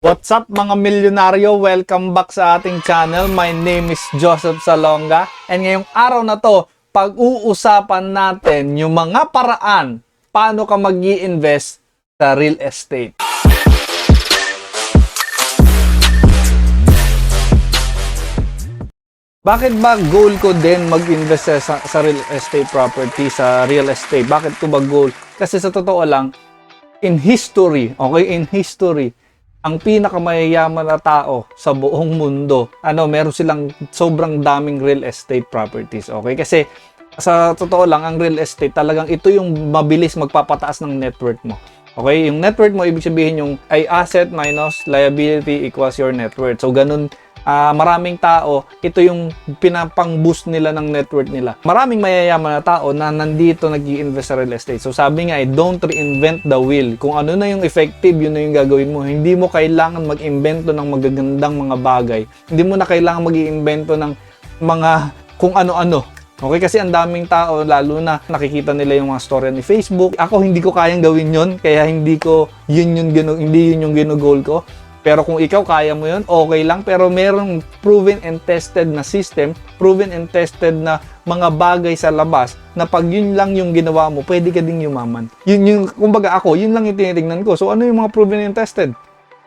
What's up mga milyonaryo? Welcome back sa ating channel. My name is Joseph Salonga. And ngayong araw na to, pag-uusapan natin yung mga paraan paano ka mag-i-invest sa real estate. Bakit ba goal ko din mag-invest sa real estate property, sa real estate? Bakit ko ba goal? Kasi sa totoo lang, in history, ang pinakamayayaman na tao sa buong mundo, meron silang sobrang daming real estate properties, okay? Kasi sa totoo lang, ang real estate talagang ito yung mabilis magpapataas ng net worth mo. Okay? Yung net worth mo, ibig sabihin yung ay asset minus liability equals your net worth. So, ganun, maraming tao, ito yung pinapang-boost nila ng net worth nila. Maraming mayayaman na tao na nandito nag-i-invest sa real estate. So sabi nga, don't reinvent the wheel. Kung ano na yung effective, yun na yung gagawin mo. Hindi mo kailangan mag-invento ng magagandang mga bagay. Hindi mo na kailangan mag-i-invento ng mga kung ano-ano. Okay, kasi ang daming tao, lalo na nakikita nila yung mga story ni Facebook. Ako, hindi ko kayang gawin yun, kaya hindi yun yung ginugol ko. Pero kung ikaw kaya mo yun, okay lang. Pero merong proven and tested na system, proven and tested na mga bagay sa labas, na pag yun lang yung ginawa mo, pwede ka ding yumaman. Kumbaga ako, yun lang yung tinitingnan ko. So ano yung mga proven and tested?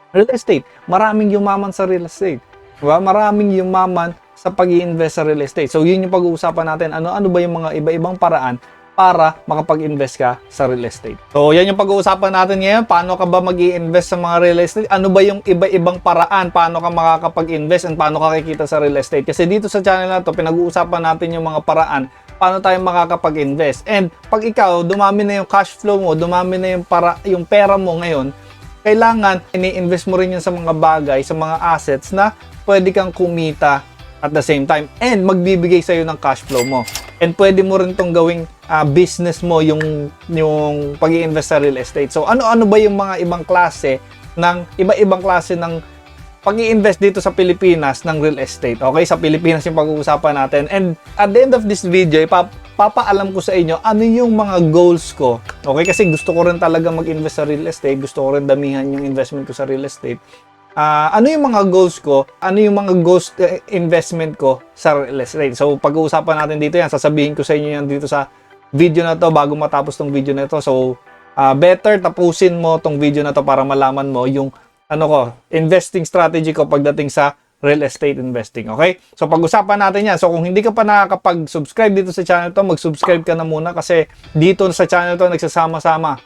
Real estate. Maraming yumaman sa real estate. Diba? Maraming yumaman sa pag-i-invest sa real estate. So yun yung pag-uusapan natin. Ano ba yung mga iba-ibang paraan para makapag-invest ka sa real estate. So, yan yung pag-uusapan natin ngayon. Paano ka ba mag-i-invest sa mga real estate? Ano ba yung iba-ibang paraan? Paano ka makakapag-invest and paano ka kikita sa real estate? Kasi dito sa channel na to, pinag-uusapan natin yung mga paraan paano tayo makakapag-invest. And pag ikaw, dumami na yung cash flow mo, dumami na yung pera mo ngayon, kailangan ini-invest mo rin yun sa mga bagay, sa mga assets na pwede kang kumita at the same time and magbibigay sa'yo ng cash flow mo. And pwede mo rin tong gawing business mo yung pag-i-invest sa real estate. So ano ba yung mga iba-ibang klase ng pag-i-invest dito sa Pilipinas ng real estate? Okay, sa Pilipinas yung pag-uusapan natin. And at the end of this video, papaalam ko sa inyo ano yung mga goals ko. Okay, kasi gusto ko rin talaga mag-invest sa real estate. Gusto ko rin damihan yung investment ko sa real estate. Ano yung mga goals ko? Ano yung mga goals investment ko sa real estate? So, pag-uusapan natin dito yan. Sasabihin ko sa inyo yan dito sa video na to bago matapos tong video na to. So, better tapusin mo tong video na to para malaman mo yung investing strategy ko pagdating sa real estate investing. Okay? So, pag-usapan natin yan. So, kung hindi ka pa nakakapag-subscribe dito sa channel to, mag-subscribe ka na muna kasi dito sa channel to nagsasama-sama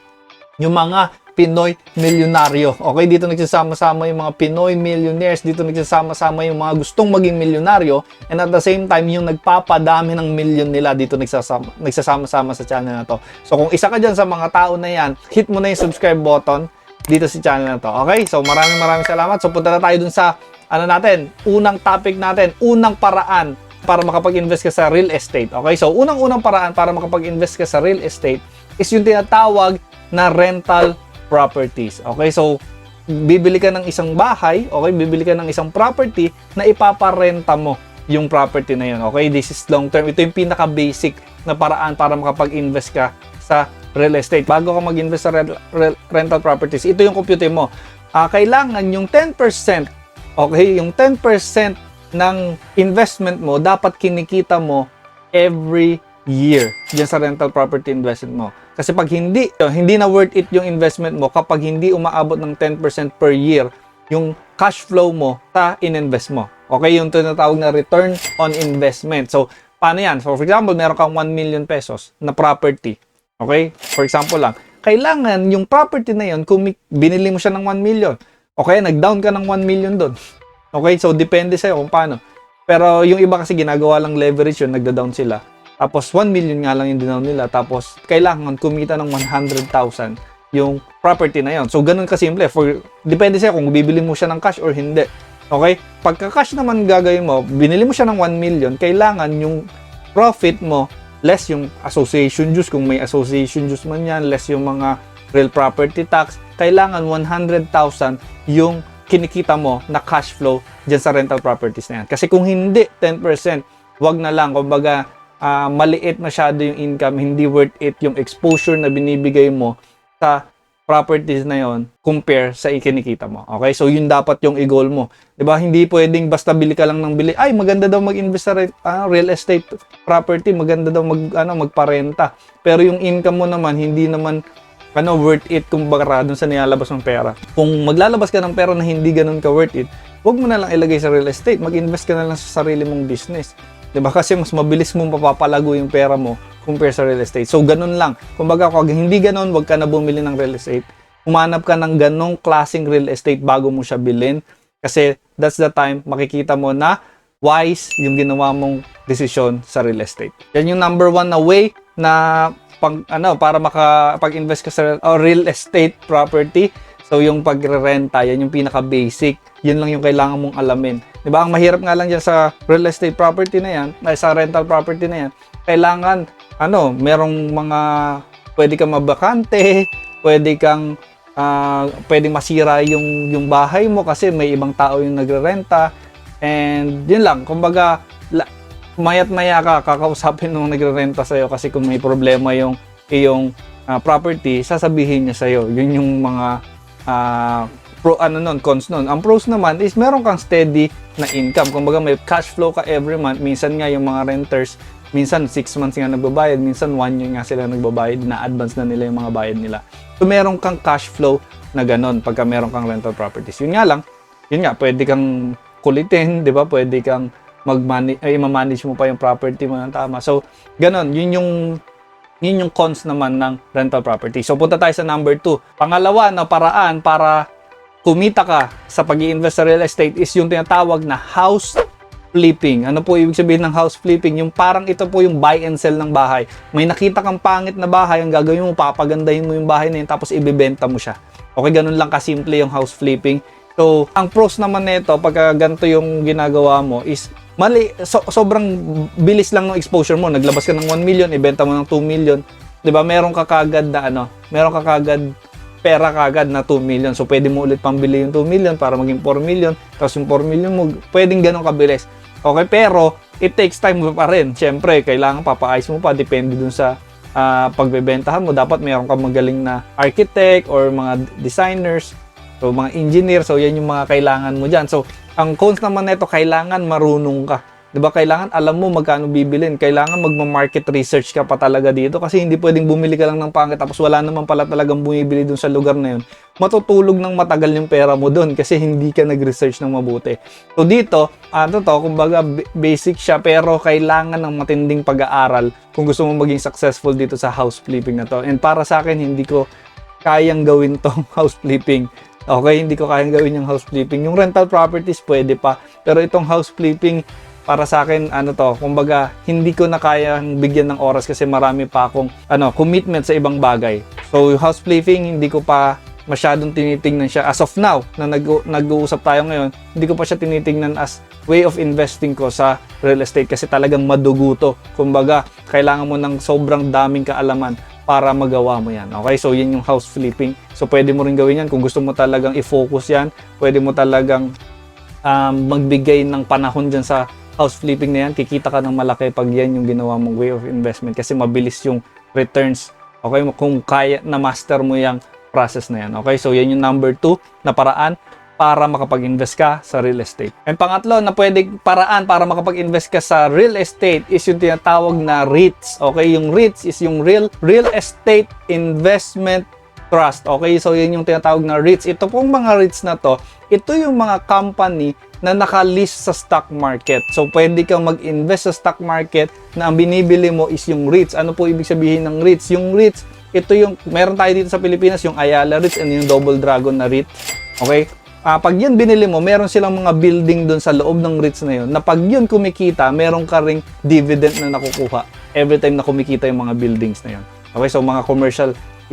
yung mga Pinoy Millionaire. Okay, dito nagsasama-sama yung mga Pinoy Millionaires, dito nagsasama-sama yung mga gustong maging milyonaryo, and at the same time yung nagpapadami ng million nila dito nagsasama-sama sa channel na to. So kung isa ka dyan sa mga tao na yan, hit mo na yung subscribe button dito sa channel na to. Okay, so maraming salamat. So punta na tayo dun sa unang topic natin, unang paraan para makapag-invest ka sa real estate. Okay, so unang paraan para makapag-invest ka sa real estate is yung tinatawag na rental properties. Okay, so bibili ka ng isang bahay, okay, bibili ka ng isang property na ipaparenta mo yung property na yun. Okay, this is long term. Ito yung pinaka-basic na paraan para makapag-invest ka sa real estate. Bago ka mag-invest sa rental properties, ito yung compute mo. Kailangan yung 10%, okay, yung 10% ng investment mo dapat kinikita mo every year dyan sa rental property investment mo. Kasi pag hindi na worth it yung investment mo kapag hindi umaabot ng 10% per year yung cash flow mo sa in-invest mo. Okay, yung tinatawag na return on investment. So, paano yan? So, for example, meron kang 1 million pesos na property. Okay? For example lang, kailangan yung property na yun, kung binili mo siya ng 1 million, okay, nag-down ka ng 1 million doon. Okay, so depende sa'yo kung paano. Pero yung iba kasi ginagawa lang leverage yun, nagda-down sila. Tapos 1 million nga lang yung dinaw nila. Tapos kailangan kumita ng 100,000 yung property na yon. So ganun kasimple. Depende sa'yo kung bibili mo siya ng cash or hindi. Okay? Pagka-cash naman gagawin mo, binili mo siya ng 1 million, kailangan yung profit mo, less yung association dues, kung may association dues man yan, less yung mga real property tax, kailangan 100,000 yung kinikita mo na cash flow dyan sa rental properties na yan. Kasi kung hindi, 10%, wag na lang. Kumbaga, maliit masyado yung income, hindi worth it yung exposure na binibigay mo sa properties na yon compare sa ikinikita mo. Okay? So, yun dapat yung i-goal mo. 'Di ba? Hindi pwedeng basta bili ka lang ng bili. Ay, maganda daw mag-invest sa real estate property, maganda daw magparenta. Pero yung income mo naman hindi naman worth it kumpara dun sa nilalabas ng pera. Kung maglalabas ka ng pera na hindi ganun ka worth it, huwag mo na lang ilagay sa real estate. Mag-invest ka na lang sa sarili mong business. 'Di ba? Kasi mas mabilis mong papapalago yung pera mo compare sa real estate. So, ganun lang. Kumbaga, kung hindi ganun, wag ka na bumili ng real estate. Humanap ka ng ganong klaseng real estate bago mo siya bilhin. Kasi that's the time makikita mo na wise yung ginawa mong desisyon sa real estate. Yan yung number 1 na way na para makapag-invest ka sa real estate property. So, yung pagrerenta, yan yung pinaka-basic. Yun lang yung kailangan mong alamin. Diba? Ang mahirap nga lang dyan sa real estate property na yan, sa rental property na yan, kailangan, merong mga, pwede kang mabakante, pwedeng masira yung bahay mo kasi may ibang tao yung nagrerenta. And, yun lang. Kumbaga, mayat maya ka, kakausapin nung nagrerenta sa'yo kasi kung may problema yung iyong property, sasabihin niya sa'yo. Yun yung mga cons nun. Ang pros naman is meron kang steady na income. Kumbaga may cash flow ka every month. Minsan nga yung mga renters, minsan 6 months nga nagbabayad, minsan 1 year nga sila nagbabayad, na advance na nila yung mga bayad nila. So meron kang cash flow na ganun pagka meron kang rental properties. Yun nga, pwede kang kulitin, di ba? Pwede kang i-manage mo pa yung property mo ng tama. So, ganun, yun yung cons naman ng rental property. So, punta tayo sa number 2. Pangalawa na paraan para kumita ka sa pag-i-invest sa real estate is yung tinatawag na house flipping. Ano po ibig sabihin ng house flipping? Yung parang ito po yung buy and sell ng bahay. May nakita kang pangit na bahay, ang gagawin mo, papagandahin mo yung bahay na yun, tapos ibebenta mo siya. Okay, ganun lang kasimple yung house flipping. So, ang pros naman nito, pagka ganito yung ginagawa mo is sobrang bilis lang ng exposure mo. Naglabas ka ng 1 million, ibenta mo ng 2 million. 'Di ba? Meron ka kagad pera kagad na 2 million. So, pwede mo ulit pambili yung 2 million para maging 4 million. Tapos yung 4 million mo, pwedeng ganun kabilis. Okay, pero it takes time pa rin. Siyempre, kailangan papaayos mo pa. Depende dun sa pagbebentahan mo. Dapat meron kang magaling na architect or mga designers. So, mga engineer. So, yan yung mga kailangan mo dyan. So, ang cons naman nito, kailangan marunong ka. Diba? Kailangan alam mo magkano bibilin. Kailangan magma-market research ka pa talaga dito kasi hindi pwedeng bumili ka lang ng pangit tapos wala naman pala talagang bumibili dun sa lugar na yun. Matutulog ng matagal yung pera mo dun kasi hindi ka nag-research ng mabuti. So dito, kumbaga basic siya pero kailangan ng matinding pag-aaral kung gusto mo maging successful dito sa house flipping na to. And para sa akin, hindi ko kayang gawin tong house flipping. Okay, hindi ko kayang gawin yung house flipping. Yung rental properties pwede pa, pero itong house flipping para sa akin, kumbaga, hindi ko na kayang bigyan ng oras kasi marami pa akong, commitment sa ibang bagay. So, house flipping, hindi ko pa masyadong tinitingnan siya. As of now, na nag-uusap tayo ngayon, hindi ko pa siya tinitingnan as way of investing ko sa real estate kasi talagang madugo to. Kumbaga, kailangan mo ng sobrang daming kaalaman para magawa mo yan. Okay? So, yan yung house flipping. So, pwede mo rin gawin yan. Kung gusto mo talagang i-focus yan, pwede mo talagang magbigay ng panahon dyan sa house flipping na yan, kikita ka ng malaki pag yan yung ginawa mong way of investment kasi mabilis yung returns. Okay, kung kaya na master mo yung process na yan. Okay, so yan yung number 2 na paraan para makapag-invest ka sa real estate. And pangatlo na paraan para makapag-invest ka sa real estate is yung tinatawag na REITs. Okay, yung REITs is yung Real Estate Investment Trust. Okay, so yun yung tinatawag na REITs. Ito pong mga REITs na to, ito yung mga company na nakalist sa stock market. So, pwede kang mag-invest sa stock market na ang binibili mo is yung REITs. Ano po ibig sabihin ng REITs? Yung REITs, ito yung, meron tayo dito sa Pilipinas, yung Ayala REITs and yung Double Dragon na REIT. Okay? Pag yun binili mo, meron silang mga building dun sa loob ng REITs na yun, na pag yun kumikita, meron ka ring dividend na nakukuha every time na kumikita yung mga buildings na yun. Okay? So,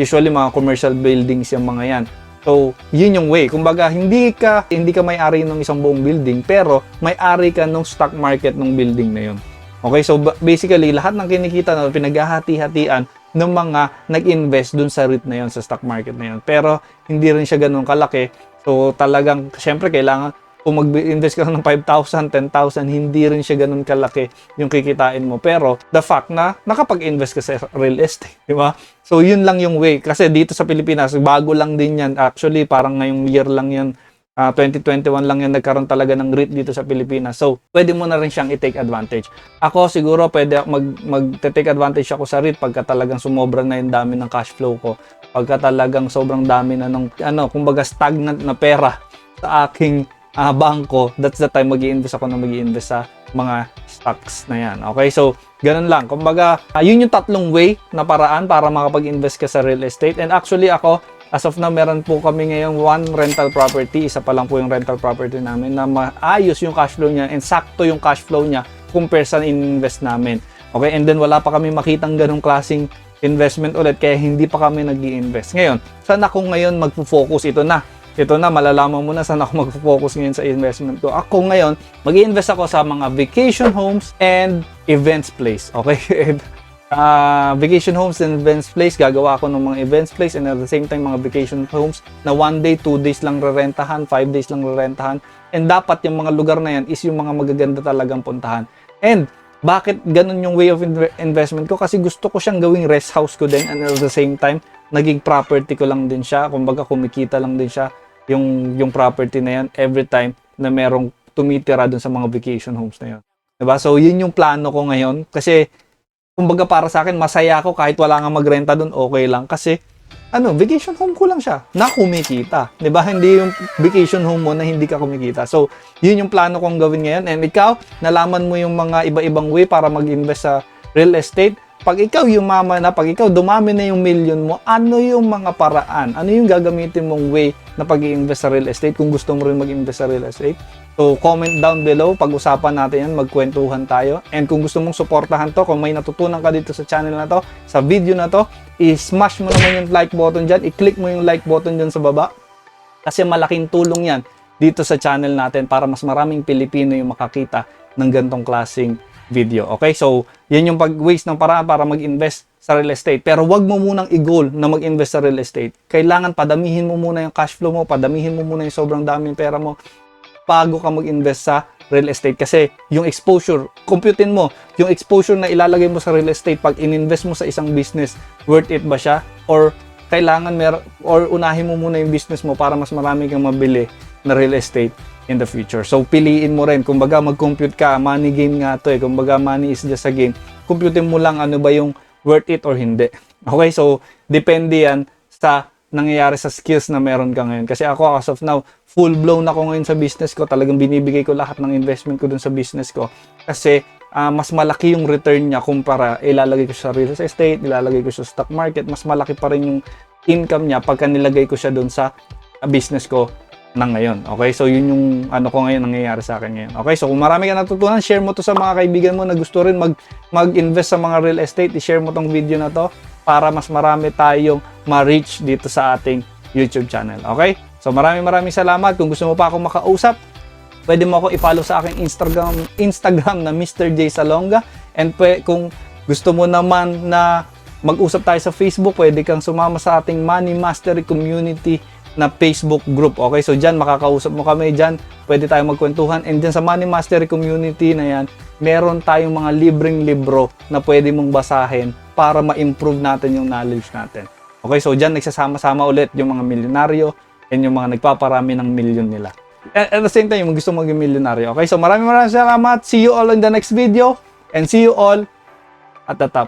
usually mga commercial buildings yung mga yan. So, yun yung way. Kumbaga, hindi ka may-ari ng isang buong building, pero may-ari ka ng stock market ng building na yun. Okay, so basically, lahat ng kinikita na pinaghahati-hatian ng mga nag-invest dun sa REIT na yun, sa stock market na yun. Pero, hindi rin siya ganun kalaki. So, talagang, syempre, kailangan kung mag-invest ka ng 5,000, 10,000, hindi rin siya ganun kalaki yung kikitain mo. Pero the fact na nakapag-invest ka sa real estate, di ba? So yun lang yung way. Kasi dito sa Pilipinas, bago lang din yan. Actually, parang ngayong year lang yan. 2021 lang yan nagkaroon talaga ng REIT dito sa Pilipinas. So, pwede mo na rin siyang i-take advantage. Ako siguro pwede mag-take advantage ako sa REIT pagka talagang sumobra na yung dami ng cash flow ko. Pagka talagang sobrang dami na ng kumbaga stagnant na pera sa aking bangko, that's the time mag-i-invest ako na mag-i-invest sa mga stocks na yan. Okay, so ganun lang. Kumbaga, yun yung tatlong way na paraan para makapag-invest ka sa real estate. And actually ako, as of now, meron po kami ngayong one rental property. Isa pa lang po yung rental property namin na maayos yung cash flow niya and sakto yung cash flow niya compare sa in-invest namin. Okay, and then wala pa kami makitang ganong klaseng investment ulit kaya hindi pa kami nag-i-invest. Ngayon, saan ako ngayon magpo-focus? Ito na, malalaman mo na saan ako mag-focus ngayon sa investment ko. Ako ngayon, mag-i-invest ako sa mga vacation homes and events place. Okay? Vacation homes and events place, gagawa ako ng mga events place and at the same time mga vacation homes na 1 day, 2 days lang rerentahan, 5 days lang rerentahan. And dapat yung mga lugar na yan is yung mga magaganda talagang puntahan. And bakit ganun yung way of investment ko? Kasi gusto ko siyang gawing rest house ko din and at the same time, naging property ko lang din siya. Kumbaga kumikita lang din siya yung property na yan every time na merong tumitira dun sa mga vacation homes na yun. Diba? So, yun yung plano ko ngayon. Kasi, kumbaga para sa akin, masaya ako kahit wala nga magrenta dun, okay lang. Kasi, vacation home ko lang siya na kumikita. Diba? Hindi yung vacation home mo na hindi ka kumikita. So, yun yung plano kong gawin ngayon. And ikaw, nalaman mo yung mga iba-ibang way para mag-invest sa real estate. Pag ikaw yumaman na, pag ikaw dumami na yung million mo, ano yung mga paraan? Ano yung gagamitin mong way na pag-i-invest sa real estate kung gusto mo rin mag-invest sa real estate? So, comment down below. Pag-usapan natin yan, magkwentuhan tayo. And kung gusto mong suportahan to, kung may natutunan ka dito sa channel na to, sa video na to, i-smash mo naman yung like button dyan. I-click mo yung like button dyan sa baba. Kasi malaking tulong yan dito sa channel natin para mas maraming Pilipino yung makakita ng gantong klaseng video. Okay? So, yan yung pag-waste ng paraan para mag-invest sa real estate. Pero wag mo munang i-goal na mag-invest sa real estate. Kailangan padamihin mo muna yung cash flow mo, padamihin mo muna yung sobrang daming pera mo bago ka mag-invest sa real estate. Kasi yung exposure, computein mo, yung exposure na ilalagay mo sa real estate pag in-invest mo sa isang business, worth it ba siya? Or kailangan or unahin mo muna yung business mo para mas marami kang mabili na real estate in the future. So, piliin mo rin. Kumbaga, mag-compute ka. Money game nga to eh. Kumbaga, money is just a game. Computein mo lang ano ba yung worth it or hindi. Okay? So, depende yan sa nangyayari sa skills na meron ka ngayon. Kasi ako, as of now, full-blown ako ngayon sa business ko. Talagang binibigay ko lahat ng investment ko dun sa business ko. Kasi, mas malaki yung return niya kumpara ilalagay ko sa real estate, ilalagay ko sa stock market. Mas malaki pa rin yung income niya pagka nilagay ko siya dun sa business ko ng ngayon. Okay? So, yun yung ko ngayon nangyayari sa akin ngayon. Okay? So, kung marami ka natutunan, share mo to sa mga kaibigan mo na gusto rin mag-invest sa mga real estate. I-share mo tong video na to para mas marami tayong ma-reach dito sa ating YouTube channel. Okay? So, maraming salamat. Kung gusto mo pa akong makausap, pwede mo ako i-follow sa aking Instagram na Mr. J. Salonga. And kung gusto mo naman na mag-usap tayo sa Facebook, pwede kang sumama sa ating Money Mastery Community na Facebook group. Okay, so dyan makakausap mo kami dyan, pwede tayo magkwentuhan. And dyan sa Money Mastery Community na yan, meron tayong mga libreng libro na pwede mong basahin para ma-improve natin yung knowledge natin. Okay, so dyan nagsasama-sama ulit yung mga milyonaryo and yung mga nagpaparami ng milyon nila. At the same time, yung gusto maging milyonaryo. Okay, so maraming salamat. See you all in the next video and see you all at the top.